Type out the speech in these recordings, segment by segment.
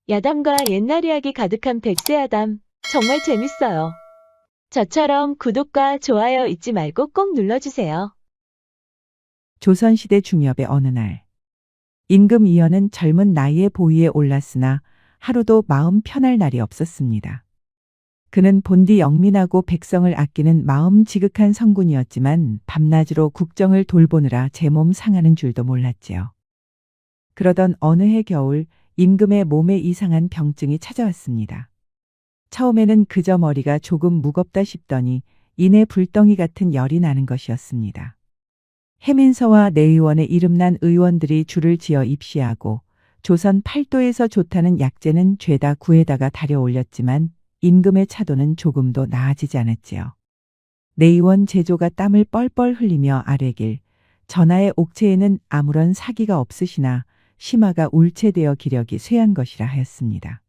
야담과 옛날 이야기 가득한 백세야담. 정말 재밌어요. 저처럼 구독과 좋아요 잊지 말고 꼭 눌러주세요. 조선시대 중엽의 어느 날, 임금 이연은 젊은 나이에 보위에 올랐으나 하루도 마음 편할 날이 없었습니다. 그는 본디 영민하고 백성을 아끼는 마음 지극한 성군이었지만 밤낮으로 국정을 돌보느라 제 몸 상하는 줄도 몰랐지요. 그러던 어느 해 겨울 임금의 몸에 이상한 병증이 찾아왔습니다. 처음에는 그저 머리가 조금 무겁다 싶더니 이내 불덩이 같은 열이 나는 것이었습니다. 해민서와 내의원의 이름난 의원들이 줄을 지어 입시하고 조선 팔도에서 좋다는 약재는 죄다 구에다가 달여 올렸지만 임금의 차도는 조금도 나아지지 않았지요. 내의원 제조가 땀을 뻘뻘 흘리며 아뢰길 전하의 옥체에는 아무런 사기가 없으시나 심화가 울체되어 기력이 쇠한 것이라 하였습니다.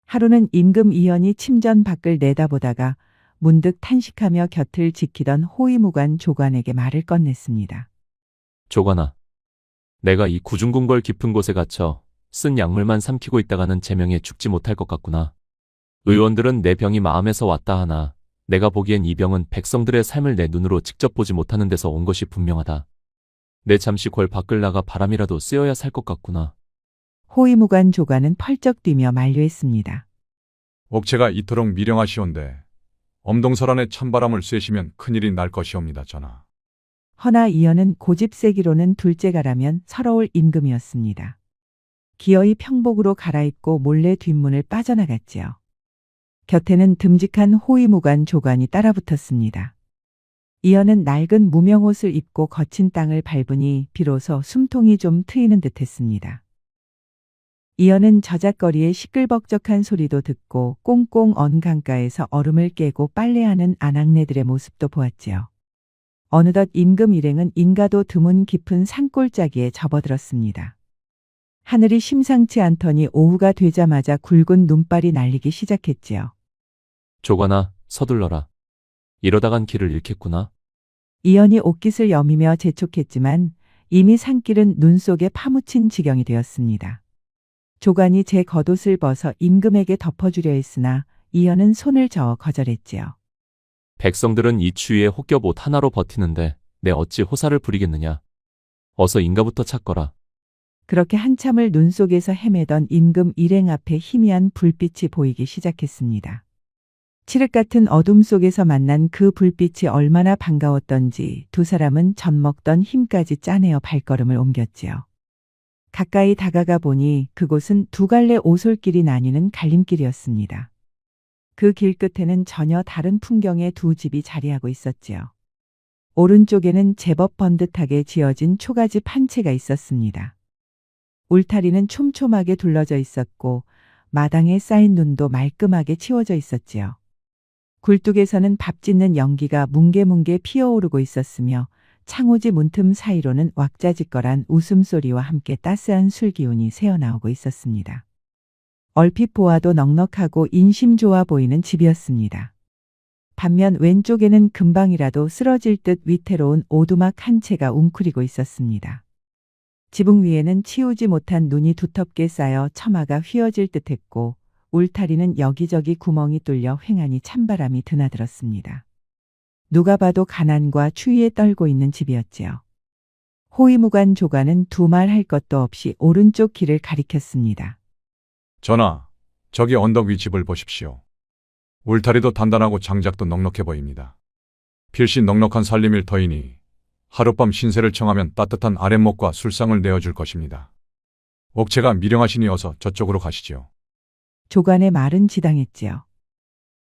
하루는 임금 이연이 침전 밖을 내다보다가 문득 탄식하며 곁을 지키던 호위무관 조관에게 말을 꺼냈습니다. 조관아, 내가 이 구중궁궐 깊은 곳에 갇혀 쓴 약물만 삼키고 있다가는 제명에 죽지 못할 것 같구나. 의원들은 내 병이 마음에서 왔다 하나 내가 보기엔 이 병은 백성들의 삶을 내 눈으로 직접 보지 못하는 데서 온 것이 분명하다. 내 잠시 궐 밖을 나가 바람이라도 쐬어야 살 것 같구나. 호위무관 조관은 펄쩍 뛰며 만류했습니다. 옥체가 이토록 미령하시온데 엄동설안에 찬바람을 쐬시면 큰일이 날 것이옵니다, 전하. 허나 이연은 고집세기로는 둘째가라면 서러울 임금이었습니다. 기어이 평복으로 갈아입고 몰래 뒷문을 빠져나갔지요. 곁에는 듬직한 호위무관 조관이 따라붙었습니다. 이연은 낡은 무명옷을 입고 거친 땅을 밟으니 비로소 숨통이 좀 트이는 듯했습니다. 이연은 저잣거리에 시끌벅적한 소리도 듣고 꽁꽁 언 강가에서 얼음을 깨고 빨래하는 아낙네들의 모습도 보았지요. 어느덧 임금 일행은 인가도 드문 깊은 산골짜기에 접어들었습니다. 하늘이 심상치 않더니 오후가 되자마자 굵은 눈발이 날리기 시작했지요. 조관아, 서둘러라. 이러다간 길을 잃겠구나. 이연이 옷깃을 여미며 재촉했지만 이미 산길은 눈 속에 파묻힌 지경이 되었습니다. 조관이 제 겉옷을 벗어 임금에게 덮어주려 했으나 이연은 손을 저어 거절했지요. 백성들은 이 추위에 혹겹 옷 하나로 버티는데 내 어찌 호사를 부리겠느냐. 어서 인가부터 찾거라. 그렇게 한참을 눈 속에서 헤매던 임금 일행 앞에 희미한 불빛이 보이기 시작했습니다. 칠흑 같은 어둠 속에서 만난 그 불빛이 얼마나 반가웠던지 두 사람은 젖먹던 힘까지 짜내어 발걸음을 옮겼지요. 가까이 다가가 보니 그곳은 두 갈래 오솔길이 나뉘는 갈림길이었습니다. 그 길 끝에는 전혀 다른 풍경의 두 집이 자리하고 있었지요. 오른쪽에는 제법 번듯하게 지어진 초가집 한 채가 있었습니다. 울타리는 촘촘하게 둘러져 있었고 마당에 쌓인 눈도 말끔하게 치워져 있었지요. 굴뚝에서는 밥 짓는 연기가 뭉게뭉게 피어오르고 있었으며 창호지 문틈 사이로는 왁자지껄한 웃음소리와 함께 따스한 술기운이 새어나오고 있었습니다. 얼핏 보아도 넉넉하고 인심 좋아 보이는 집이었습니다. 반면 왼쪽에는 금방이라도 쓰러질 듯 위태로운 오두막 한 채가 웅크리고 있었습니다. 지붕 위에는 치우지 못한 눈이 두텁게 쌓여 처마가 휘어질 듯했고 울타리는 여기저기 구멍이 뚫려 휑하니 찬바람이 드나들었습니다. 누가 봐도 가난과 추위에 떨고 있는 집이었지요. 호위무관 조관은 두말 할 것도 없이 오른쪽 길을 가리켰습니다. 전하, 저기 언덕 위 집을 보십시오. 울타리도 단단하고 장작도 넉넉해 보입니다. 필시 넉넉한 살림일 터이니 하룻밤 신세를 청하면 따뜻한 아랫목과 술상을 내어줄 것입니다. 옥체가 미령하시니 어서 저쪽으로 가시지요. 조관의 말은 지당했지요.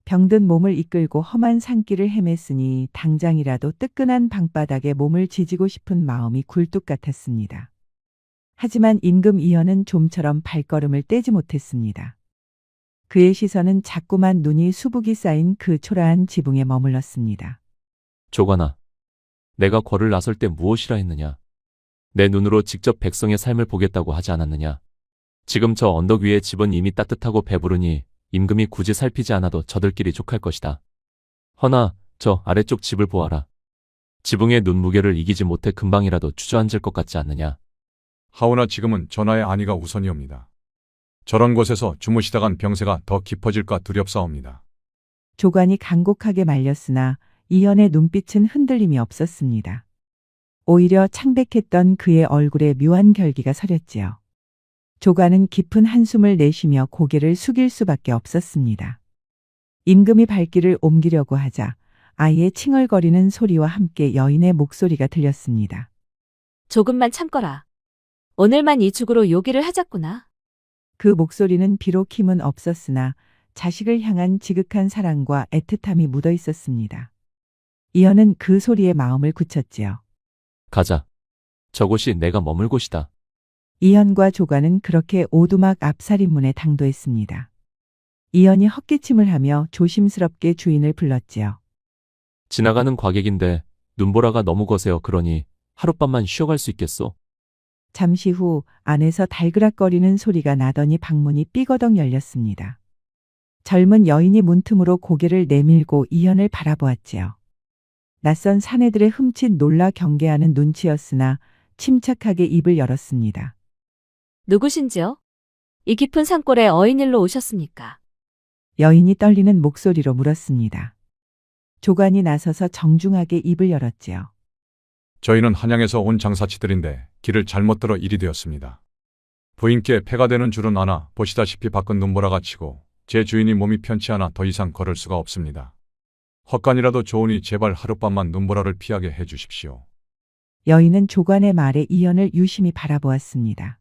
병든 몸을 이끌고 험한 산길을 헤맸으니 당장이라도 뜨끈한 방바닥에 몸을 지지고 싶은 마음이 굴뚝 같았습니다. 하지만 임금 이연은 좀처럼 발걸음을 떼지 못했습니다. 그의 시선은 자꾸만 눈이 수북이 쌓인 그 초라한 지붕에 머물렀습니다. 조관아, 내가 궐을 나설 때 무엇이라 했느냐. 내 눈으로 직접 백성의 삶을 보겠다고 하지 않았느냐. 지금 저 언덕 위의 집은 이미 따뜻하고 배부르니 임금이 굳이 살피지 않아도 저들끼리 족할 것이다. 허나 저 아래쪽 집을 보아라. 지붕의 눈무게를 이기지 못해 금방이라도 주저앉을 것 같지 않느냐. 하오나 지금은 전하의 안위가 우선이옵니다. 저런 곳에서 주무시다간 병세가 더 깊어질까 두렵사옵니다. 조관이 간곡하게 말렸으나 이연의 눈빛은 흔들림이 없었습니다. 오히려 창백했던 그의 얼굴에 묘한 결기가 서렸지요. 조관은 깊은 한숨을 내쉬며 고개를 숙일 수밖에 없었습니다. 임금이 발길을 옮기려고 하자 아이의 칭얼거리는 소리와 함께 여인의 목소리가 들렸습니다. 조금만 참거라. 오늘만 이 죽으로 요기를 하자꾸나. 그 목소리는 비록 힘은 없었으나 자식을 향한 지극한 사랑과 애틋함이 묻어 있었습니다. 이연은 그 소리에 마음을 굳혔지요. 가자. 저곳이 내가 머물 곳이다. 이연과 조관은 그렇게 오두막 앞살인문에 당도했습니다. 이연이 헛기침을 하며 조심스럽게 주인을 불렀지요. 지나가는 과객인데 눈보라가 너무 거세요. 그러니 하룻밤만 쉬어갈 수 있겠소? 잠시 후 안에서 달그락거리는 소리가 나더니 방문이 삐거덕 열렸습니다. 젊은 여인이 문틈으로 고개를 내밀고 이연을 바라보았지요. 낯선 사내들의 흠칫 놀라 경계하는 눈치였으나 침착하게 입을 열었습니다. 누구신지요? 이 깊은 산골에 어인일로 오셨습니까? 여인이 떨리는 목소리로 물었습니다. 조관이 나서서 정중하게 입을 열었지요. 저희는 한양에서 온 장사치들인데 길을 잘못 들어 일이 되었습니다. 부인께 폐가 되는 줄은 아나 보시다시피 밖은 눈보라가 치고 제 주인이 몸이 편치 않아 더 이상 걸을 수가 없습니다. 헛간이라도 좋으니 제발 하룻밤만 눈보라를 피하게 해 주십시오. 여인은 조관의 말에 이연을 유심히 바라보았습니다.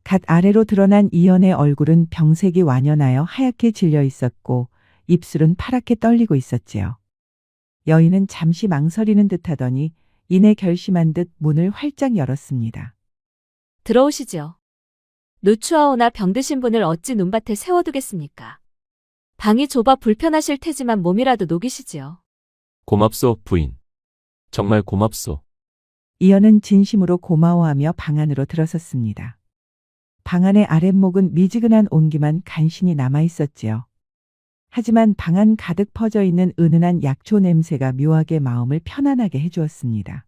갓 아래로 드러난 이연의 얼굴은 병색이 완연하여 하얗게 질려 있었고 입술은 파랗게 떨리고 있었지요. 여인은 잠시 망설이는 듯하더니 이내 결심한 듯 문을 활짝 열었습니다. 들어오시지요. 누추하오나 병드신 분을 어찌 눈밭에 세워두겠습니까? 방이 좁아 불편하실 테지만 몸이라도 녹이시지요. 고맙소, 부인. 정말 고맙소. 이연은 진심으로 고마워하며 방 안으로 들어섰습니다. 방 안의 아랫목은 미지근한 온기만 간신히 남아 있었지요. 하지만 방 안 가득 퍼져 있는 은은한 약초 냄새가 묘하게 마음을 편안하게 해주었습니다.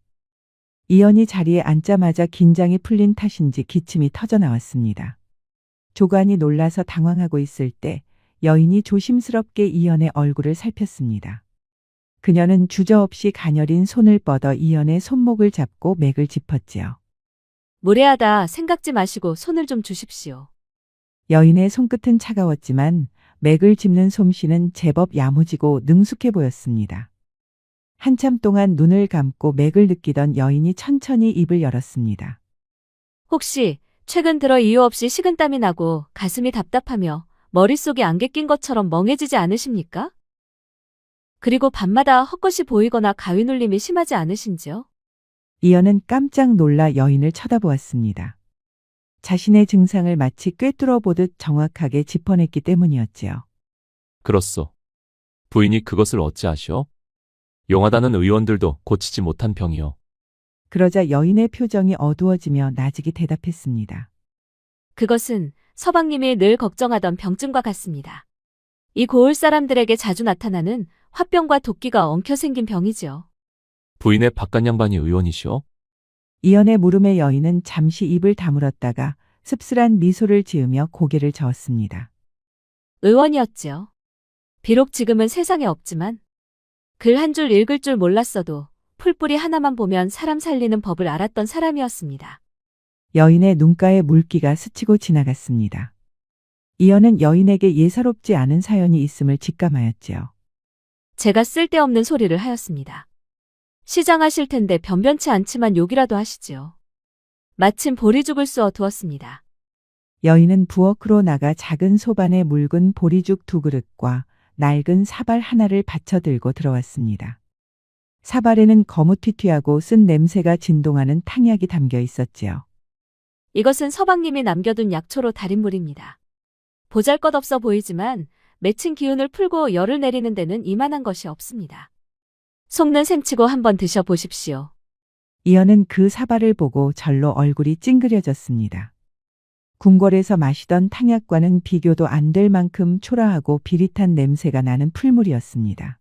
이연이 자리에 앉자마자 긴장이 풀린 탓인지 기침이 터져 나왔습니다. 조관이 놀라서 당황하고 있을 때 여인이 조심스럽게 이연의 얼굴을 살폈습니다. 그녀는 주저없이 가녀린 손을 뻗어 이연의 손목을 잡고 맥을 짚었지요. 무례하다 생각지 마시고 손을 좀 주십시오. 여인의 손끝은 차가웠지만 맥을 짚는 솜씨는 제법 야무지고 능숙해 보였습니다. 한참 동안 눈을 감고 맥을 느끼던 여인이 천천히 입을 열었습니다. 혹시 최근 들어 이유 없이 식은땀이 나고 가슴이 답답하며 머릿속에 안개 낀 것처럼 멍해지지 않으십니까? 그리고 밤마다 헛것이 보이거나 가위 눌림이 심하지 않으신지요? 이연은 깜짝 놀라 여인을 쳐다보았습니다. 자신의 증상을 마치 꿰뚫어 보듯 정확하게 짚어냈기 때문이었지요. 그렇소. 부인이 그것을 어찌 아시오? 용하다는 의원들도 고치지 못한 병이요. 그러자 여인의 표정이 어두워지며 나직이 대답했습니다. 그것은 서방님이 늘 걱정하던 병증과 같습니다. 이 고을 사람들에게 자주 나타나는 화병과 도끼가 엉켜 생긴 병이지요. 부인의 바깥 양반이 의원이시오? 이연의 물음에 여인은 잠시 입을 다물었다가 씁쓸한 미소를 지으며 고개를 저었습니다. 의원이었지요. 비록 지금은 세상에 없지만 글 한 줄 읽을 줄 몰랐어도 풀뿌리 하나만 보면 사람 살리는 법을 알았던 사람이었습니다. 여인의 눈가에 물기가 스치고 지나갔습니다. 이연은 여인에게 예사롭지 않은 사연이 있음을 직감하였지요. 제가 쓸데없는 소리를 하였습니다. 시장하실 텐데 변변치 않지만 욕이라도 하시지요. 마침 보리죽을 쑤어 두었습니다. 여인은 부엌으로 나가 작은 소반에 묽은 보리죽 2그릇과 낡은 사발 하나를 받쳐 들고 들어왔습니다. 사발에는 거무튀튀하고 쓴 냄새가 진동하는 탕약이 담겨 있었지요. 이것은 서방님이 남겨둔 약초로 달인 물입니다. 보잘것없어 보이지만 맺힌 기운을 풀고 열을 내리는 데는 이만한 것이 없습니다. 속는 셈치고 한번 드셔보십시오. 이연은 그 사발을 보고 절로 얼굴이 찡그려졌습니다. 궁궐에서 마시던 탕약과는 비교도 안 될 만큼 초라하고 비릿한 냄새가 나는 풀물이었습니다.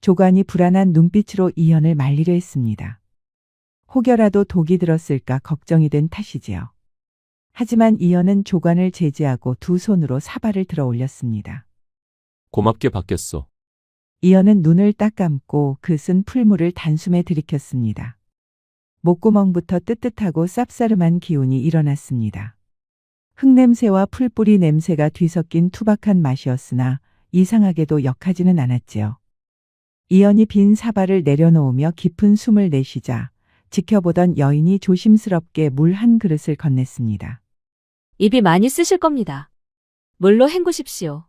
조관이 불안한 눈빛으로 이연을 말리려 했습니다. 혹여라도 독이 들었을까 걱정이 된 탓이지요. 하지만 이연은 조관을 제지하고 두 손으로 사발을 들어 올렸습니다. 고맙게 받겠소. 이연은 눈을 딱 감고 그 쓴 풀물을 단숨에 들이켰습니다. 목구멍부터 뜨뜻하고 쌉싸름한 기운이 일어났습니다. 흙냄새와 풀뿌리 냄새가 뒤섞인 투박한 맛이었으나 이상하게도 역하지는 않았지요. 이연이 빈 사발을 내려놓으며 깊은 숨을 내쉬자 지켜보던 여인이 조심스럽게 물 한 그릇을 건넸습니다. 입이 많이 쓰실 겁니다. 물로 헹구십시오.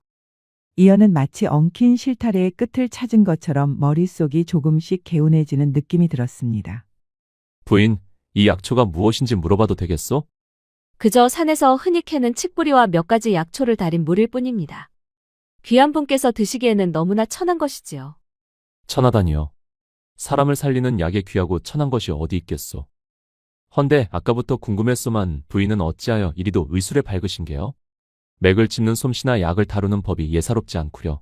이연은 마치 엉킨 실타래의 끝을 찾은 것처럼 머릿속이 조금씩 개운해지는 느낌이 들었습니다. 부인, 이 약초가 무엇인지 물어봐도 되겠소? 그저 산에서 흔히 캐는 칡뿌리와 몇 가지 약초를 달인 물일 뿐입니다. 귀한 분께서 드시기에는 너무나 천한 것이지요. 천하다니요. 사람을 살리는 약에 귀하고 천한 것이 어디 있겠소. 헌데 아까부터 궁금했소만 부인은 어찌하여 이리도 의술에 밝으신 게요? 맥을 짚는 솜씨나 약을 다루는 법이 예사롭지 않구려.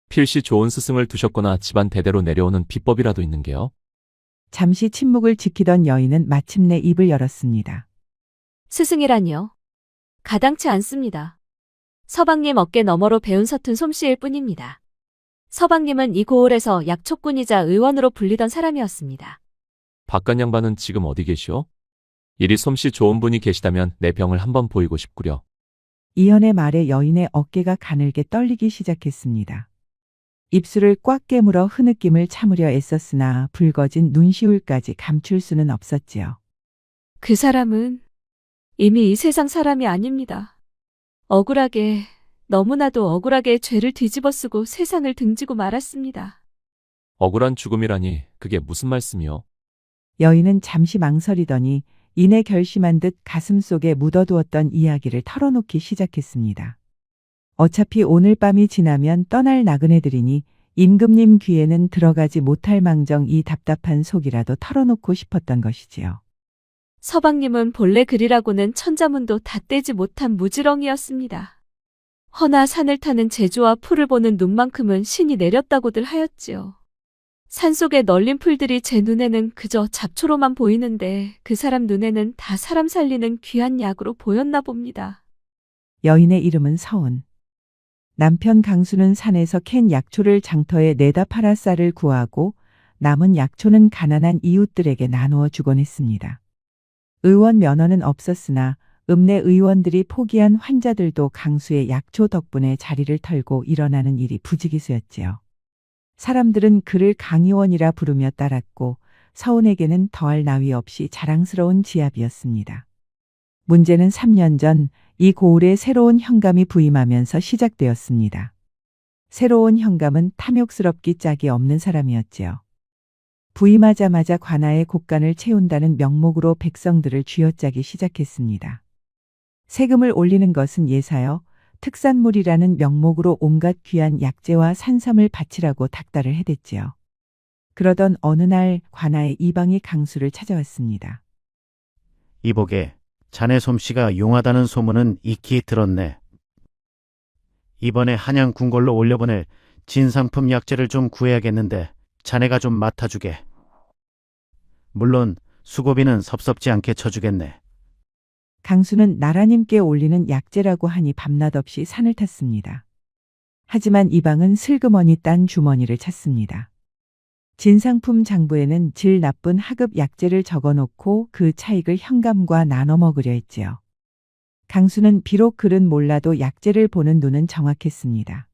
필시 좋은 스승을 두셨거나 집안 대대로 내려오는 비법이라도 있는 게요? 잠시 침묵을 지키던 여인은 마침내 입을 열었습니다. 스승이라니요? 가당치 않습니다. 서방님 어깨 너머로 배운 서툰 솜씨일 뿐입니다. 서방님은 이 고을에서 약초꾼이자 의원으로 불리던 사람이었습니다. 바깥 양반은 지금 어디 계시오? 이리 솜씨 좋은 분이 계시다면 내 병을 한번 보이고 싶구려. 이연의 말에 여인의 어깨가 가늘게 떨리기 시작했습니다. 입술을 꽉 깨물어 흐느낌을 참으려 애썼으나 붉어진 눈시울까지 감출 수는 없었지요. 그 사람은 이미 이 세상 사람이 아닙니다. 억울하게, 너무나도 억울하게 죄를 뒤집어쓰고 세상을 등지고 말았습니다. 억울한 죽음이라니 그게 무슨 말씀이요? 여인은 잠시 망설이더니 이내 결심한 듯 가슴속에 묻어두었던 이야기를 털어놓기 시작했습니다. 어차피 오늘 밤이 지나면 떠날 나그네들이니 임금님 귀에는 들어가지 못할 망정 이 답답한 속이라도 털어놓고 싶었던 것이지요. 서방님은 본래 그리라고는 천자문도 다 떼지 못한 무지렁이였습니다. 허나 산을 타는 제주와 풀을 보는 눈만큼은 신이 내렸다고들 하였지요. 산속에 널린 풀들이 제 눈에는 그저 잡초로만 보이는데 그 사람 눈에는 다 사람 살리는 귀한 약으로 보였나 봅니다. 여인의 이름은 서운. 남편 강수는 산에서 캔 약초를 장터에 내다 팔아 쌀을 구하고 남은 약초는 가난한 이웃들에게 나누어 주곤 했습니다. 의원 면허는 없었으나 읍내 의원들이 포기한 환자들도 강수의 약초 덕분에 자리를 털고 일어나는 일이 부지기수였지요. 사람들은 그를 강의원이라 부르며 따랐고 서운에게는 더할 나위 없이 자랑스러운 지압이었습니다. 문제는 3년 전 이 고을에 새로운 현감이 부임하면서 시작되었습니다. 새로운 현감은 탐욕스럽기 짝이 없는 사람이었지요. 부임하자마자 관아의 곡간을 채운다는 명목으로 백성들을 쥐어짜기 시작했습니다. 세금을 올리는 것은 예사여 특산물이라는 명목으로 온갖 귀한 약재와 산삼을 바치라고 닥달을 해댔지요. 그러던 어느 날 관아의 이방이 강수를 찾아왔습니다. 이복에 자네 솜씨가 용하다는 소문은 익히 들었네. 이번에 한양 궁궐로 올려보낼 진상품 약재를 좀 구해야겠는데 자네가 좀 맡아주게. 물론 수고비는 섭섭지 않게 쳐주겠네. 강수는 나라님께 올리는 약재라고 하니 밤낮 없이 산을 탔습니다. 하지만 이방은 슬그머니 딴 주머니를 찾습니다. 진상품 장부에는 질 나쁜 하급 약재를 적어놓고 그 차익을 현감과 나눠 먹으려 했지요. 강수는 비록 글은 몰라도 약재를 보는 눈은 정확했습니다.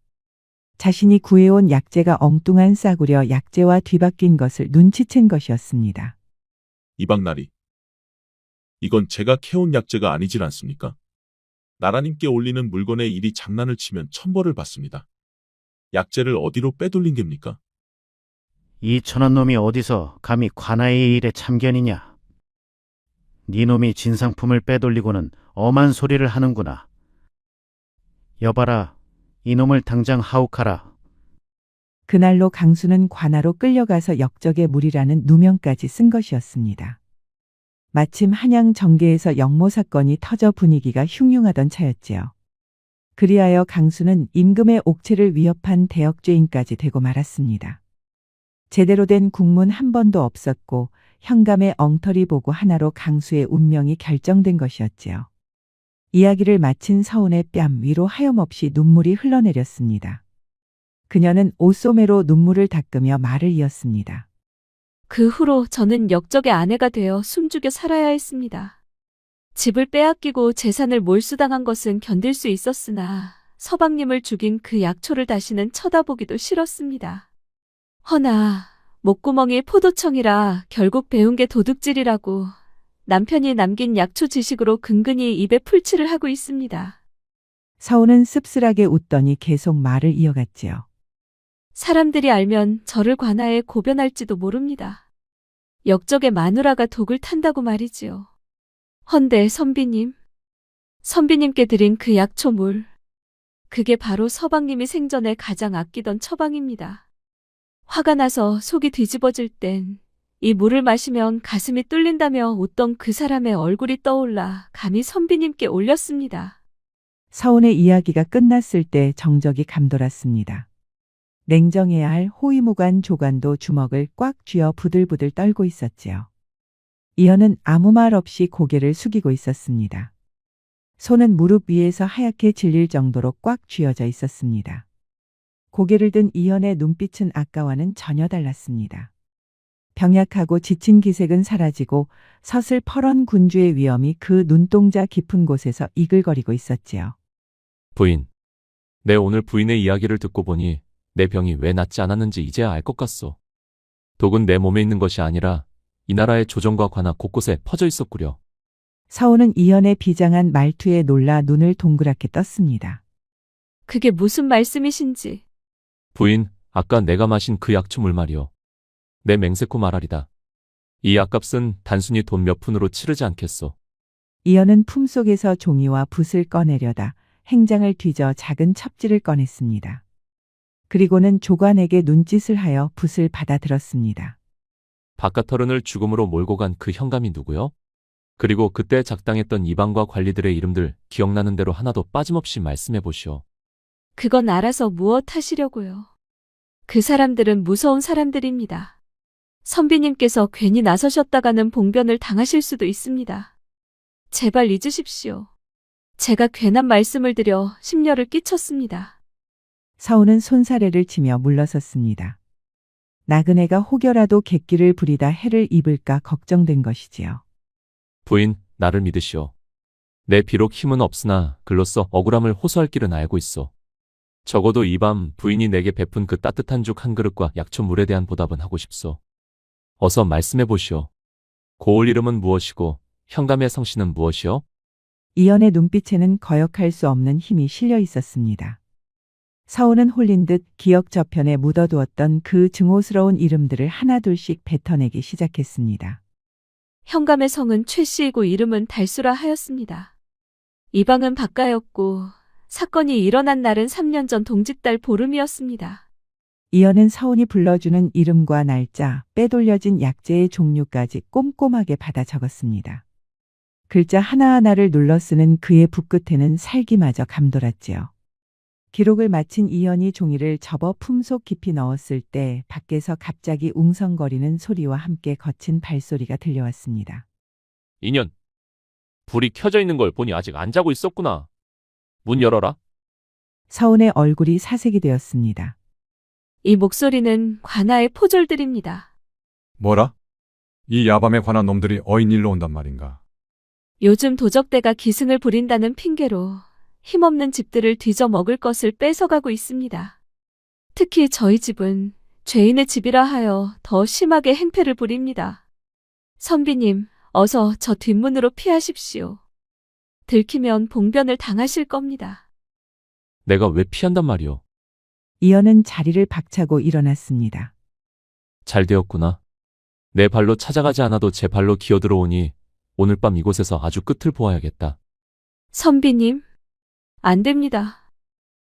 자신이 구해온 약재가 엉뚱한 싸구려 약재와 뒤바뀐 것을 눈치챈 것이었습니다. 이방나리. 이건 제가 캐온 약재가 아니질 않습니까? 나라님께 올리는 물건에 이리 장난을 치면 천벌을 받습니다. 약재를 어디로 빼돌린 geb니까? 이 천한 놈이 어디서 감히 관아의 일에 참견이냐. 네 놈이 진상품을 빼돌리고는 엄한 소리를 하는구나. 여봐라, 이놈을 당장 하옥하라. 그날로 강수는 관아로 끌려가서 역적의 무리라는 누명까지 쓴 것이었습니다. 마침 한양 정계에서 영모 사건이 터져 분위기가 흉흉하던 차였지요. 그리하여 강수는 임금의 옥체를 위협한 대역죄인까지 되고 말았습니다. 제대로 된 국문 한 번도 없었고 현감의 엉터리 보고 하나로 강수의 운명이 결정된 것이었지요. 이야기를 마친 서운의 뺨 위로 하염없이 눈물이 흘러내렸습니다. 그녀는 옷소매로 눈물을 닦으며 말을 이었습니다. 그 후로 저는 역적의 아내가 되어 숨죽여 살아야 했습니다. 집을 빼앗기고 재산을 몰수당한 것은 견딜 수 있었으나 서방님을 죽인 그 약초를 다시는 쳐다보기도 싫었습니다. 허나 목구멍이 포도청이라 결국 배운 게 도둑질이라고 남편이 남긴 약초 지식으로 근근히 입에 풀칠을 하고 있습니다. 서운은 씁쓸하게 웃더니 계속 말을 이어갔지요. 사람들이 알면 저를 관아에 고변할지도 모릅니다. 역적의 마누라가 독을 탄다고 말이지요. 헌데 선비님께 드린 그 약초물, 그게 바로 서방님이 생전에 가장 아끼던 처방입니다. 화가 나서 속이 뒤집어질 땐 이 물을 마시면 가슴이 뚫린다며 웃던 그 사람의 얼굴이 떠올라 감히 선비님께 올렸습니다. 서운의 이야기가 끝났을 때 정적이 감돌았습니다. 냉정해야 할 호위무관 조관도 주먹을 꽉 쥐어 부들부들 떨고 있었지요. 이현은 아무 말 없이 고개를 숙이고 있었습니다. 손은 무릎 위에서 하얗게 질릴 정도로 꽉 쥐어져 있었습니다. 고개를 든 이현의 눈빛은 아까와는 전혀 달랐습니다. 병약하고 지친 기색은 사라지고 서슬 퍼런 군주의 위엄이 그 눈동자 깊은 곳에서 이글거리고 있었지요. 부인. 내 오늘 부인의 이야기를 듣고 보니 내 병이 왜 낫지 않았는지 이제야 알 것 같소. 독은 내 몸에 있는 것이 아니라 이 나라의 조정과 관아 곳곳에 퍼져 있었구려. 서운은 이현의 비장한 말투에 놀라 눈을 동그랗게 떴습니다. 그게 무슨 말씀이신지. 부인, 아까 내가 마신 그 약초물 말이오. 내 맹세코 말하리다. 이 약값은 단순히 돈 몇 푼으로 치르지 않겠소. 이현은 품속에서 종이와 붓을 꺼내려다 행장을 뒤져 작은 첩지를 꺼냈습니다. 그리고는 조관에게 눈짓을 하여 붓을 받아들었습니다. 바깥어른을 죽음으로 몰고 간 그 현감이 누구요? 그리고 그때 작당했던 이방과 관리들의 이름들 기억나는 대로 하나도 빠짐없이 말씀해 보시오. 그건 알아서 무엇 하시려고요. 그 사람들은 무서운 사람들입니다. 선비님께서 괜히 나서셨다가는 봉변을 당하실 수도 있습니다. 제발 잊으십시오. 제가 괜한 말씀을 드려 심려를 끼쳤습니다. 서운은 손사래를 치며 물러섰습니다. 나그네가 혹여라도 객기를 부리다 해를 입을까 걱정된 것이지요. 부인, 나를 믿으시오. 내 비록 힘은 없으나 글로써 억울함을 호소할 길은 알고 있소. 적어도 이 밤 부인이 내게 베푼 그 따뜻한 죽 한 그릇과 약초물에 대한 보답은 하고 싶소. 어서 말씀해 보시오. 고을 이름은 무엇이고 현감의 성씨는 무엇이오? 이현의 눈빛에는 거역할 수 없는 힘이 실려 있었습니다. 서운은 홀린 듯 기억 저편에 묻어두었던 그 증오스러운 이름들을 하나둘씩 뱉어내기 시작했습니다. 현감의 성은 최씨이고 이름은 달수라 하였습니다. 이방은 박가였고 사건이 일어난 날은 3년 전 동짓달 보름이었습니다. 이현은 서운이 불러주는 이름과 날짜, 빼돌려진 약재의 종류까지 꼼꼼하게 받아 적었습니다. 글자 하나하나를 눌러 쓰는 그의 붓끝에는 살기마저 감돌았지요. 기록을 마친 이현이 종이를 접어 품속 깊이 넣었을 때 밖에서 갑자기 웅성거리는 소리와 함께 거친 발소리가 들려왔습니다. 인연. 불이 켜져 있는 걸 보니 아직 안 자고 있었구나. 문 열어라. 서운의 얼굴이 사색이 되었습니다. 이 목소리는 관아의 포졸들입니다. 뭐라? 이 야밤에 관한 놈들이 어인일로 온단 말인가? 요즘 도적대가 기승을 부린다는 핑계로 힘없는 집들을 뒤져 먹을 것을 뺏어가고 있습니다. 특히 저희 집은 죄인의 집이라 하여 더 심하게 행패를 부립니다. 선비님, 어서 저 뒷문으로 피하십시오. 들키면 봉변을 당하실 겁니다. 내가 왜 피한단 말이오? 이현은 자리를 박차고 일어났습니다. 잘 되었구나. 내 발로 찾아가지 않아도 제 발로 기어들어오니 오늘 밤 이곳에서 아주 끝을 보아야겠다. 선비님, 안 됩니다.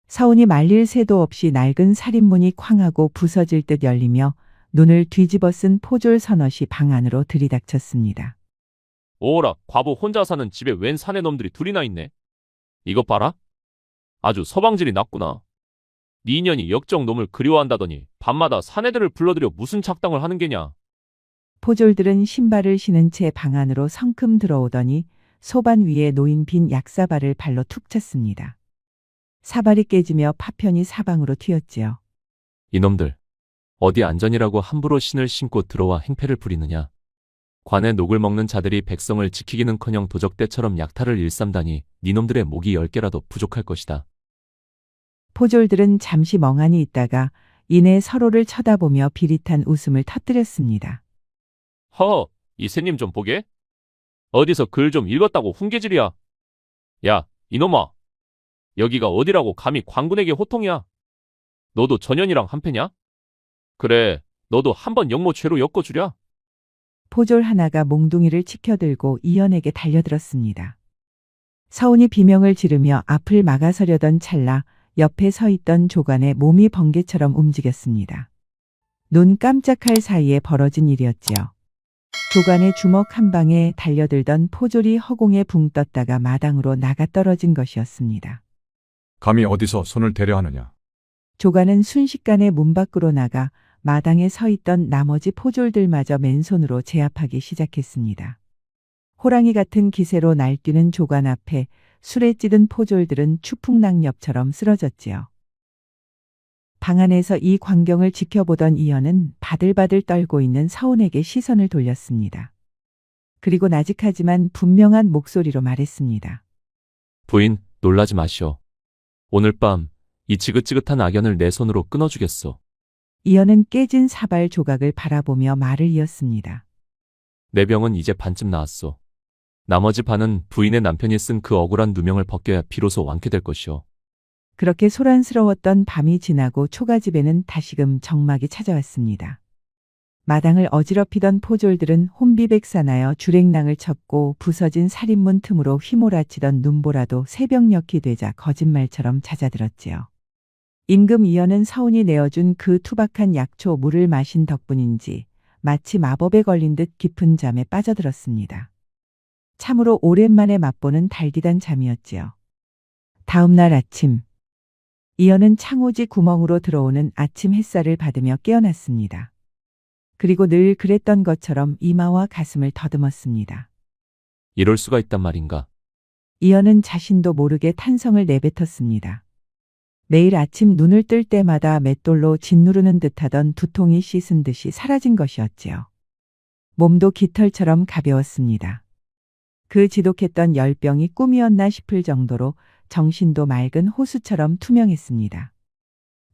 서운이 말릴 새도 없이 낡은 살인문이 쾅하고 부서질 듯 열리며 눈을 뒤집어 쓴 포졸 서넛이 방 안으로 들이닥쳤습니다. 오라, 과부 혼자 사는 집에 웬 사내 놈들이 둘이나 있네. 이것 봐라. 아주 서방질이 났구나. 네 인연이 역적 놈을 그리워한다더니 밤마다 사내들을 불러들여 무슨 작당을 하는 게냐. 포졸들은 신발을 신은 채 방 안으로 성큼 들어오더니 소반 위에 놓인 빈 약사발을 발로 툭 찼습니다. 사발이 깨지며 파편이 사방으로 튀었지요. 이놈들. 어디 안전이라고 함부로 신을 신고 들어와 행패를 부리느냐. 관에 녹을 먹는 자들이 백성을 지키기는커녕 도적대처럼 약탈을 일삼다니 니놈들의 목이 10개라도 부족할 것이다. 포졸들은 잠시 멍하니 있다가 이내 서로를 쳐다보며 비릿한 웃음을 터뜨렸습니다. 허, 이새님 좀 보게. 어디서 글 좀 읽었다고 훈계질이야. 야, 이놈아. 여기가 어디라고 감히 관군에게 호통이야. 너도 전현이랑 한패냐? 그래, 너도 한번 역모죄로 엮어주랴. 포졸 하나가 몽둥이를 치켜들고 이연에게 달려들었습니다. 서운이 비명을 지르며 앞을 막아서려던 찰나 옆에 서 있던 조간의 몸이 번개처럼 움직였습니다. 눈 깜짝할 사이에 벌어진 일이었지요. 조간의 주먹 한 방에 달려들던 포졸이 허공에 붕 떴다가 마당으로 나가 떨어진 것이었습니다. 감히 어디서 손을 대려 하느냐. 조간은 순식간에 문 밖으로 나가 마당에 서 있던 나머지 포졸들마저 맨손으로 제압하기 시작했습니다. 호랑이 같은 기세로 날뛰는 조간 앞에 술에 찌든 포졸들은 추풍낙엽처럼 쓰러졌지요. 방 안에서 이 광경을 지켜보던 이연은 바들바들 떨고 있는 서운에게 시선을 돌렸습니다. 그리고 나직하지만 분명한 목소리로 말했습니다. 부인, 놀라지 마시오. 오늘 밤 이 지긋지긋한 악연을 내 손으로 끊어주겠소. 이연은 깨진 사발 조각을 바라보며 말을 이었습니다. 내 병은 이제 반쯤 나았소. 나머지 반은 부인의 남편이 쓴 그 억울한 누명을 벗겨야 비로소 완쾌될 것이오. 그렇게 소란스러웠던 밤이 지나고 초가집에는 다시금 정막이 찾아왔습니다. 마당을 어지럽히던 포졸들은 혼비백산하여 주랭랑을 쳤고 부서진 살인문 틈으로 휘몰아치던 눈보라도 새벽녘이 되자 거짓말처럼 잦아들었지요. 임금 이연은 서운이 내어준 그 투박한 약초 물을 마신 덕분인지 마치 마법에 걸린 듯 깊은 잠에 빠져들었습니다. 참으로 오랜만에 맛보는 달디단 잠이었지요. 다음 날 아침, 이연은 창호지 구멍으로 들어오는 아침 햇살을 받으며 깨어났습니다. 그리고 늘 그랬던 것처럼 이마와 가슴을 더듬었습니다. 이럴 수가 있단 말인가. 이연은 자신도 모르게 탄성을 내뱉었습니다. 매일 아침 눈을 뜰 때마다 맷돌로 짓누르는 듯하던 두통이 씻은 듯이 사라진 것이었지요. 몸도 깃털처럼 가벼웠습니다. 그 지독했던 열병이 꿈이었나 싶을 정도로 정신도 맑은 호수처럼 투명했습니다.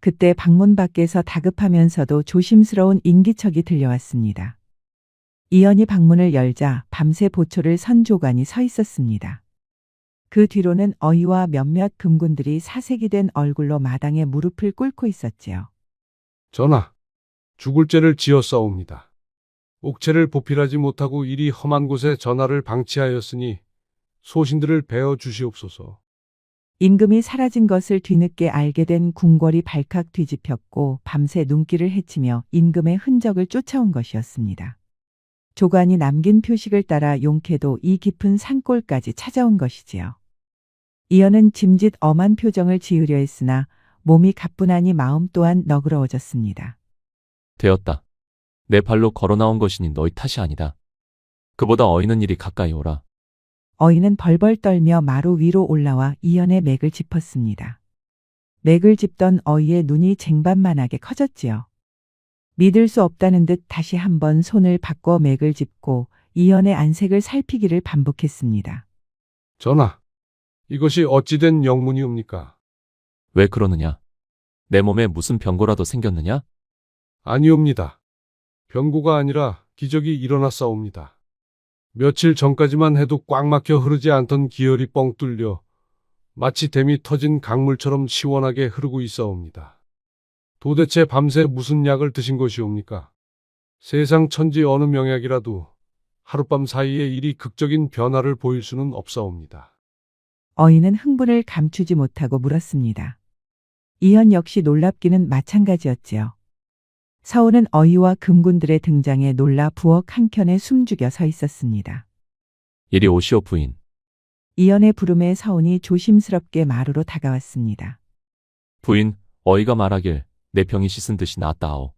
그때 방문 밖에서 다급하면서도 조심스러운 인기척이 들려왔습니다. 이연이 방문을 열자 밤새 보초를 선 조간이 서 있었습니다. 그 뒤로는 어이와 몇몇 금군들이 사색이 된 얼굴로 마당에 무릎을 꿇고 있었지요. 전하, 죽을 죄를 지었사옵니다. 옥체를 보필하지 못하고 이리 험한 곳에 전하를 방치하였으니 소신들을 베어 주시옵소서. 임금이 사라진 것을 뒤늦게 알게 된 궁궐이 발칵 뒤집혔고 밤새 눈길을 헤치며 임금의 흔적을 쫓아온 것이었습니다. 조간이 남긴 표식을 따라 용케도 이 깊은 산골까지 찾아온 것이지요. 이연은 짐짓 엄한 표정을 지으려 했으나 몸이 가뿐하니 마음 또한 너그러워졌습니다. 되었다. 내 발로 걸어 나온 것이니 너희 탓이 아니다. 그보다 어이는 이리 가까이 오라. 어이는 벌벌 떨며 마루 위로 올라와 이연의 맥을 짚었습니다. 맥을 짚던 어이의 눈이 쟁반만하게 커졌지요. 믿을 수 없다는 듯 다시 한번 손을 바꿔 맥을 짚고 이연의 안색을 살피기를 반복했습니다. 전하, 이것이 어찌된 영문이옵니까? 왜 그러느냐? 내 몸에 무슨 병고라도 생겼느냐? 아니옵니다. 병고가 아니라 기적이 일어났사옵니다. 며칠 전까지만 해도 꽉 막혀 흐르지 않던 기혈이 뻥 뚫려 마치 댐이 터진 강물처럼 시원하게 흐르고 있사옵니다. 도대체 밤새 무슨 약을 드신 것이옵니까? 세상 천지 어느 명약이라도 하룻밤 사이에 이리 극적인 변화를 보일 수는 없사옵니다. 어이는 흥분을 감추지 못하고 물었습니다. 이연 역시 놀랍기는 마찬가지였지요. 서운은 어이와 금군들의 등장에 놀라 부엌 한켠에 숨죽여 서 있었습니다. 이리 오시오 부인. 이연의 부름에 서운이 조심스럽게 마루로 다가왔습니다. 부인, 어이가 말하길 내 병이 씻은 듯이 나았다하오.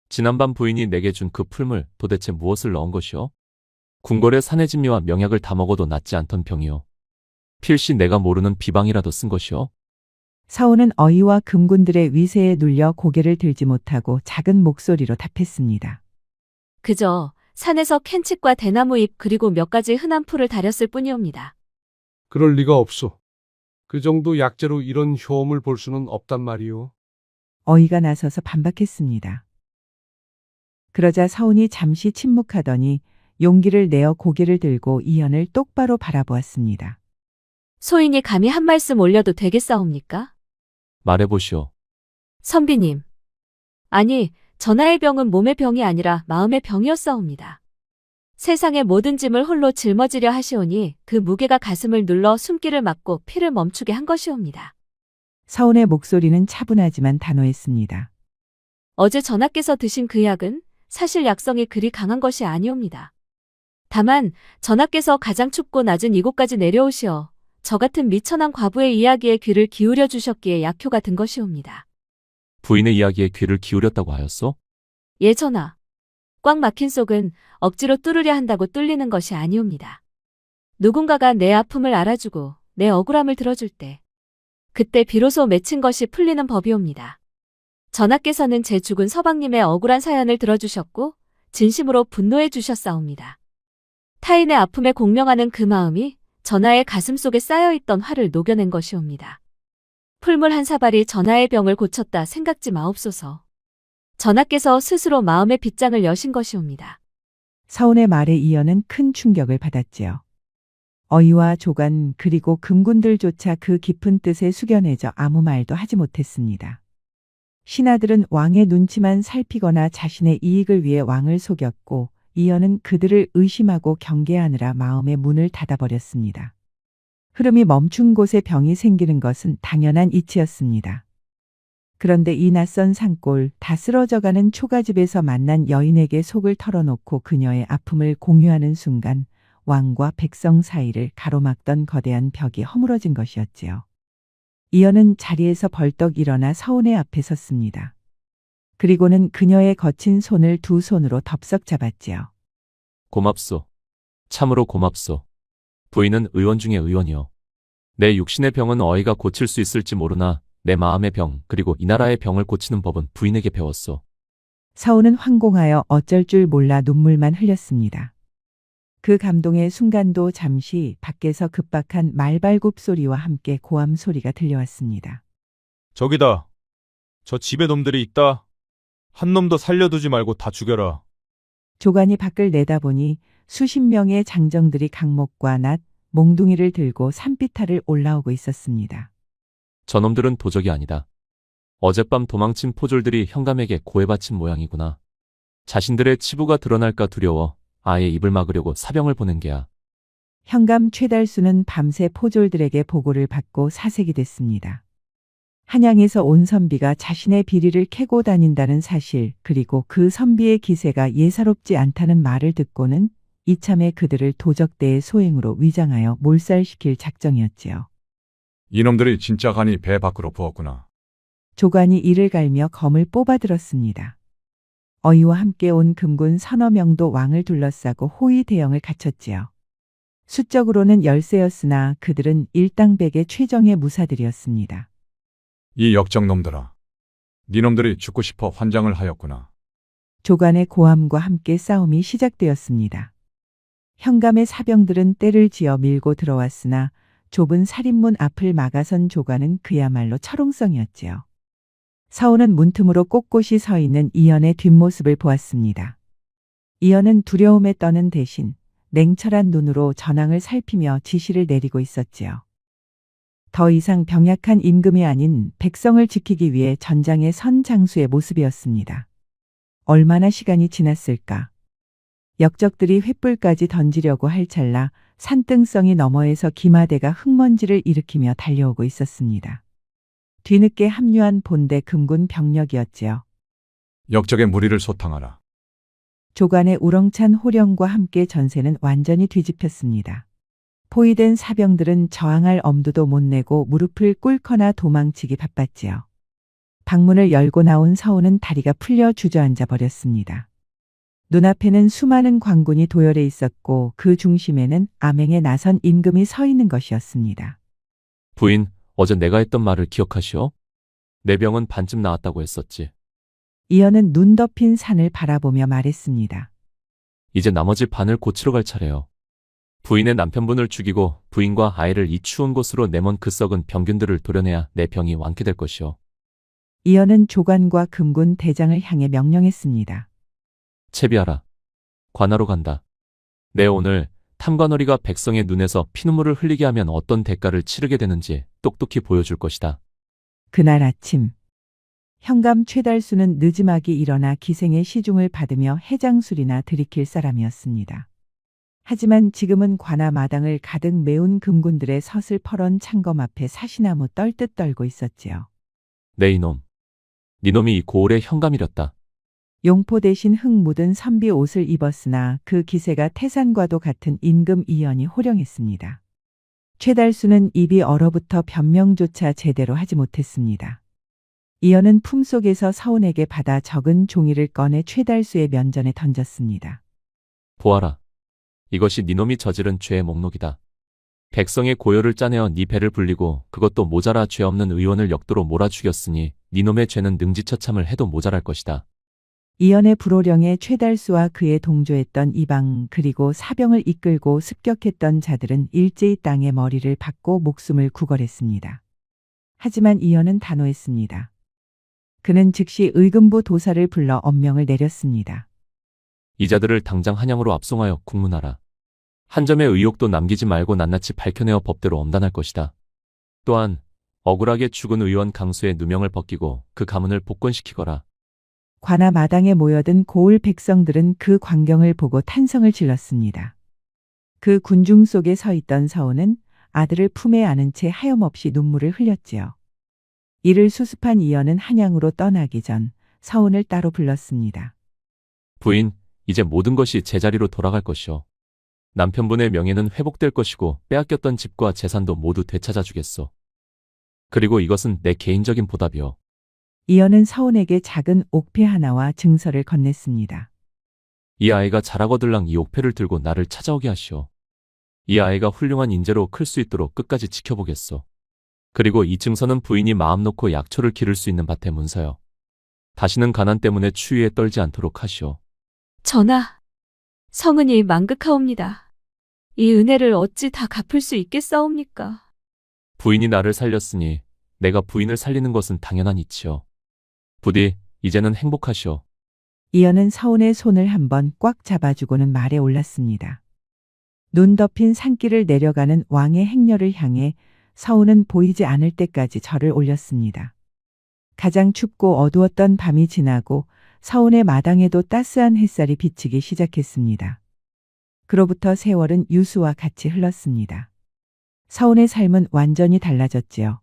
지난밤 부인이 내게 준 그 풀물 도대체 무엇을 넣은 것이오? 궁궐의 산해진미와 명약을 다 먹어도 낫지 않던 병이요. 필시 내가 모르는 비방이라도 쓴 것이요. 사오는 어이와 금군들의 위세에 눌려 고개를 들지 못하고 작은 목소리로 답했습니다. 그저 산에서 캔칩과 대나무 잎 그리고 몇 가지 흔한 풀을 다렸을 뿐이옵니다. 그럴 리가 없소. 그 정도 약재로 이런 효험을 볼 수는 없단 말이오. 어이가 나서서 반박했습니다. 그러자 사온이 잠시 침묵하더니 용기를 내어 고개를 들고 이연을 똑바로 바라보았습니다. 소인이 감히 한 말씀 올려도 되겠사옵니까? 말해보시오. 선비님. 아니, 전하의 병은 몸의 병이 아니라 마음의 병이었사옵니다. 세상의 모든 짐을 홀로 짊어지려 하시오니 그 무게가 가슴을 눌러 숨기를 막고 피를 멈추게 한 것이옵니다. 사온의 목소리는 차분하지만 단호했습니다. 어제 전하께서 드신 그 약은 사실 약성이 그리 강한 것이 아니옵니다. 다만 전하께서 가장 춥고 낮은 이곳까지 내려오시어 저 같은 미천한 과부의 이야기에 귀를 기울여 주셨기에 약효가 든 것이옵니다. 부인의 이야기에 귀를 기울였다고 하였소? 예, 전하. 꽉 막힌 속은 억지로 뚫으려 한다고 뚫리는 것이 아니옵니다. 누군가가 내 아픔을 알아주고 내 억울함을 들어줄 때 그때 비로소 맺힌 것이 풀리는 법이옵니다. 전하께서는 제 죽은 서방님의 억울한 사연을 들어주셨고 진심으로 분노해 주셨사옵니다. 타인의 아픔에 공명하는 그 마음이 전하의 가슴 속에 쌓여있던 화를 녹여낸 것이옵니다. 풀물 한 사발이 전하의 병을 고쳤다 생각지 마옵소서. 전하께서 스스로 마음의 빗장을 여신 것이옵니다. 사온의 말에 이연은 큰 충격을 받았지요. 어이와 조간 그리고 금군들조차 그 깊은 뜻에 숙연해져 아무 말도 하지 못했습니다. 신하들은 왕의 눈치만 살피거나 자신의 이익을 위해 왕을 속였고 이연은 그들을 의심하고 경계하느라 마음의 문을 닫아버렸습니다. 흐름이 멈춘 곳에 병이 생기는 것은 당연한 이치였습니다. 그런데 이 낯선 산골 다 쓰러져가는 초가집에서 만난 여인에게 속을 털어놓고 그녀의 아픔을 공유하는 순간 왕과 백성 사이를 가로막던 거대한 벽이 허물어진 것이었지요. 이연은 자리에서 벌떡 일어나 사온의 앞에 섰습니다. 그리고는 그녀의 거친 손을 두 손으로 덥석 잡았지요. 고맙소. 참으로 고맙소. 부인은 의원 중의 의원이요. 내 육신의 병은 어이가 고칠 수 있을지 모르나 내 마음의 병 그리고 이 나라의 병을 고치는 법은 부인에게 배웠소. 사온은 황공하여 어쩔 줄 몰라 눈물만 흘렸습니다. 그 감동의 순간도 잠시 밖에서 급박한 말발굽 소리와 함께 고함 소리가 들려왔습니다. 저기다. 저 집에 놈들이 있다. 한 놈도 살려두지 말고 다 죽여라. 조간이 밖을 내다보니 수십 명의 장정들이 강목과 낫, 몽둥이를 들고 산비탈을 올라오고 있었습니다. 저놈들은 도적이 아니다. 어젯밤 도망친 포졸들이 현감에게 고해바친 모양이구나. 자신들의 치부가 드러날까 두려워 아예 입을 막으려고 사병을 보낸 게야. 현감 최달수는 밤새 포졸들에게 보고를 받고 사색이 됐습니다. 한양에서 온 선비가 자신의 비리를 캐고 다닌다는 사실 그리고 그 선비의 기세가 예사롭지 않다는 말을 듣고는 이참에 그들을 도적대의 소행으로 위장하여 몰살시킬 작정이었지요. 이놈들이 진짜 간이 배 밖으로 부었구나. 조간이 이를 갈며 검을 뽑아들었습니다. 어이와 함께 온 금군 서너 명도 왕을 둘러싸고 호위 대형을 갖췄지요. 수적으로는 열세였으나 그들은 일당백의 최정예 무사들이었습니다. 이 역적놈들아. 니놈들이 죽고 싶어 환장을 하였구나. 조간의 고함과 함께 싸움이 시작되었습니다. 현감의 사병들은 떼를 지어 밀고 들어왔으나 좁은 살인문 앞을 막아선 조간은 그야말로 철옹성이었지요. 사오는 문틈으로 꼿꼿이 서 있는 이연의 뒷모습을 보았습니다. 이연은 두려움에 떠는 대신 냉철한 눈으로 전황을 살피며 지시를 내리고 있었지요. 더 이상 병약한 임금이 아닌 백성을 지키기 위해 전장에 선 장수의 모습이었습니다. 얼마나 시간이 지났을까? 역적들이 횃불까지 던지려고 할 찰나 산등성이 너머에서 기마대가 흙먼지를 일으키며 달려오고 있었습니다. 뒤늦게 합류한 본대 금군 병력이었지요. 역적의 무리를 소탕하라. 조간의 우렁찬 호령과 함께 전세는 완전히 뒤집혔습니다. 포위된 사병들은 저항할 엄두도 못 내고 무릎을 꿇거나 도망치기 바빴지요. 방문을 열고 나온 서우는 다리가 풀려 주저앉아 버렸습니다. 눈앞에는 수많은 광군이 도열해 있었고 그 중심에는 암행에 나선 임금이 서 있는 것이었습니다. 부인, 어제 내가 했던 말을 기억하시오? 내 병은 반쯤 나았다고 했었지. 이연은 눈 덮인 산을 바라보며 말했습니다. 이제 나머지 반을 고치러 갈 차례요. 부인의 남편분을 죽이고 부인과 아이를 이 추운 곳으로 내몬 그 썩은 병균들을 도려내야 내 병이 완쾌될 것이오. 이연은 조관과 금군 대장을 향해 명령했습니다. 채비하라. 관하로 간다. 내 오늘 탐관오리가 백성의 눈에서 피눈물을 흘리게 하면 어떤 대가를 치르게 되는지 똑똑히 보여줄 것이다. 그날 아침 현감 최달수는 늦지막이 일어나 기생의 시중을 받으며 해장술이나 들이킬 사람이었습니다. 하지만 지금은 관아 마당을 가득 메운 금군들의 서슬퍼런 창검 앞에 사시나무 떨듯 떨고 있었지요. 내 이놈. 니놈이 이 고을의 현감이렸다. 용포 대신 흙 묻은 선비 옷을 입었으나 그 기세가 태산과도 같은 임금 이연이 호령했습니다. 최달수는 입이 얼어붙어 변명조차 제대로 하지 못했습니다. 이연은 품속에서 서운에게 받아 적은 종이를 꺼내 최달수의 면전에 던졌습니다. 보아라. 이것이 니놈이 저지른 죄의 목록이다. 백성의 고열을 짜내어 네 배를 불리고 그것도 모자라 죄 없는 의원을 역도로 몰아 죽였으니 니놈의 죄는 능지처참을 해도 모자랄 것이다. 이연의 불호령에 최달수와 그에 동조했던 이방 그리고 사병을 이끌고 습격했던 자들은 일제히 땅에 머리를 박고 목숨을 구걸했습니다. 하지만 이연은 단호했습니다. 그는 즉시 의금부 도사를 불러 엄명을 내렸습니다. 이자들을 당장 한양으로 압송하여 국문하라. 한 점의 의혹도 남기지 말고 낱낱이 밝혀내어 법대로 엄단할 것이다. 또한 억울하게 죽은 의원 강수의 누명을 벗기고 그 가문을 복권시키거라. 관아 마당에 모여든 고을 백성들은 그 광경을 보고 탄성을 질렀습니다. 그 군중 속에 서 있던 서운은 아들을 품에 안은 채 하염없이 눈물을 흘렸지요. 이를 수습한 이연은 한양으로 떠나기 전 서운을 따로 불렀습니다. 부인, 이제 모든 것이 제자리로 돌아갈 것이오. 남편분의 명예는 회복될 것이고 빼앗겼던 집과 재산도 모두 되찾아 주겠소. 그리고 이것은 내 개인적인 보답이오. 이연은 서운에게 작은 옥패 하나와 증서를 건넸습니다. 이 아이가 자라거들랑 이 옥패를 들고 나를 찾아오게 하시오. 이 아이가 훌륭한 인재로 클 수 있도록 끝까지 지켜보겠소. 그리고 이 증서는 부인이 마음 놓고 약초를 기를 수 있는 밭에 문서요. 다시는 가난 때문에 추위에 떨지 않도록 하시오. 전하, 성은이 망극하옵니다. 이 은혜를 어찌 다 갚을 수 있겠사옵니까? 부인이 나를 살렸으니 내가 부인을 살리는 것은 당연한 이치요. 부디 이제는 행복하시오. 이연은 서운의 손을 한번 꽉 잡아주고는 말에 올랐습니다. 눈 덮인 산길을 내려가는 왕의 행렬을 향해 서운은 보이지 않을 때까지 절을 올렸습니다. 가장 춥고 어두웠던 밤이 지나고 서운의 마당에도 따스한 햇살이 비치기 시작했습니다. 그로부터 세월은 유수와 같이 흘렀습니다. 서운의 삶은 완전히 달라졌지요.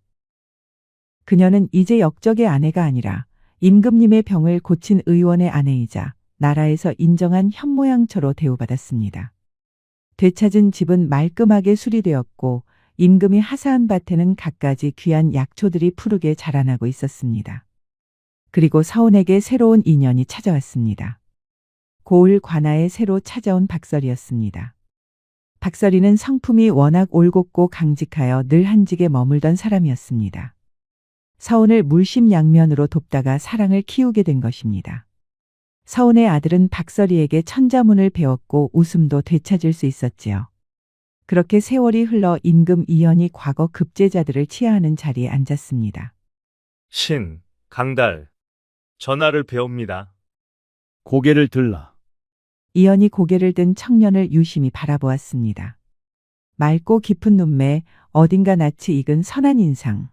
그녀는 이제 역적의 아내가 아니라 임금님의 병을 고친 의원의 아내이자 나라에서 인정한 현모양처로 대우받았습니다. 되찾은 집은 말끔하게 수리되었고 임금이 하사한 밭에는 갖가지 귀한 약초들이 푸르게 자라나고 있었습니다. 그리고 서운에게 새로운 인연이 찾아왔습니다. 고을 관아에 새로 찾아온 박설이었습니다. 박설이는 성품이 워낙 올곧고 강직하여 늘 한직에 머물던 사람이었습니다. 서운을 물심양면으로 돕다가 사랑을 키우게 된 것입니다. 서운의 아들은 박설이에게 천자문을 배웠고 웃음도 되찾을 수 있었지요. 그렇게 세월이 흘러 임금 이연이 과거 급제자들을 치하하는 자리에 앉았습니다. 신, 강달, 전하를 배웁니다. 고개를 들라. 이연이 고개를 든 청년을 유심히 바라보았습니다. 맑고 깊은 눈매, 어딘가 낯이 익은 선한 인상.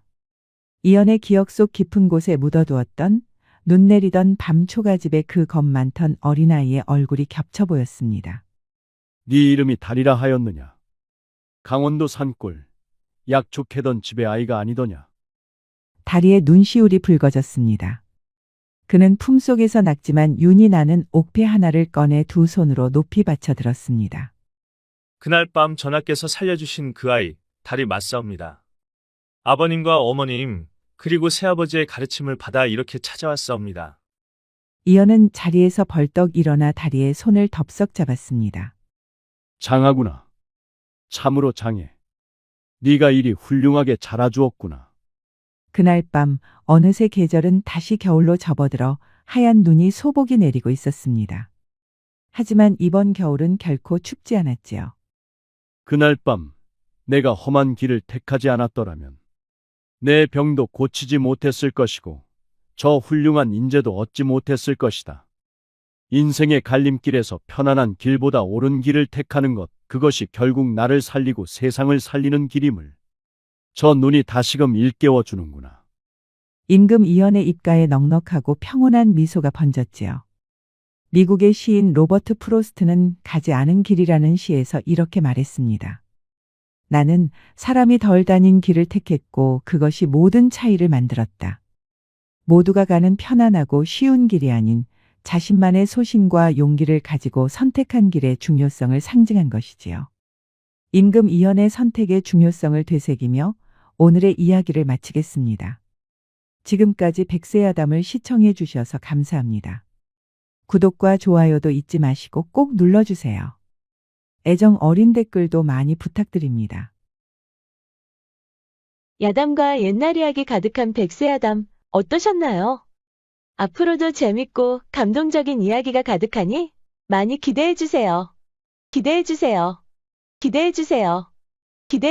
이연의 기억 속 깊은 곳에 묻어두었던 눈 내리던 밤 초가집의 그 겁 많던 어린아이의 얼굴이 겹쳐 보였습니다. 네 이름이 달이라 하였느냐? 강원도 산골 약초 캐던 집의 아이가 아니더냐? 다리에 눈시울이 붉어졌습니다. 그는 품속에서 낙지만 윤이 나는 옥패 하나를 꺼내 두 손으로 높이 받쳐 들었습니다. 그날 밤 전하께서 살려주신 그 아이, 달이 맞사옵니다. 아버님과 어머님, 그리고 새아버지의 가르침을 받아 이렇게 찾아왔사옵니다. 이연은 자리에서 벌떡 일어나 다리에 손을 덥석 잡았습니다. 장하구나. 참으로 장해. 네가 이리 훌륭하게 자라주었구나. 그날 밤 어느새 계절은 다시 겨울로 접어들어 하얀 눈이 소복이 내리고 있었습니다. 하지만 이번 겨울은 결코 춥지 않았지요. 그날 밤 내가 험한 길을 택하지 않았더라면 내 병도 고치지 못했을 것이고 저 훌륭한 인재도 얻지 못했을 것이다. 인생의 갈림길에서 편안한 길보다 옳은 길을 택하는 것, 그것이 결국 나를 살리고 세상을 살리는 길임을 저 눈이 다시금 일깨워 주는구나. 임금 이연의 입가에 넉넉하고 평온한 미소가 번졌지요. 미국의 시인 로버트 프로스트는 가지 않은 길이라는 시에서 이렇게 말했습니다. 나는 사람이 덜 다닌 길을 택했고 그것이 모든 차이를 만들었다. 모두가 가는 편안하고 쉬운 길이 아닌 자신만의 소신과 용기를 가지고 선택한 길의 중요성을 상징한 것이지요. 임금 이연의 선택의 중요성을 되새기며 오늘의 이야기를 마치겠습니다. 지금까지 백세야담을 시청해 주셔서 감사합니다. 구독과 좋아요도 잊지 마시고 꼭 눌러주세요. 애정 어린 댓글도 많이 부탁드립니다. 야담과 옛날 이야기 가득한 백세야담 어떠셨나요? 앞으로도 재밌고 감동적인 이야기가 가득하니 많이 기대해주세요. 기대해주세요. 기대해주세요. 기대해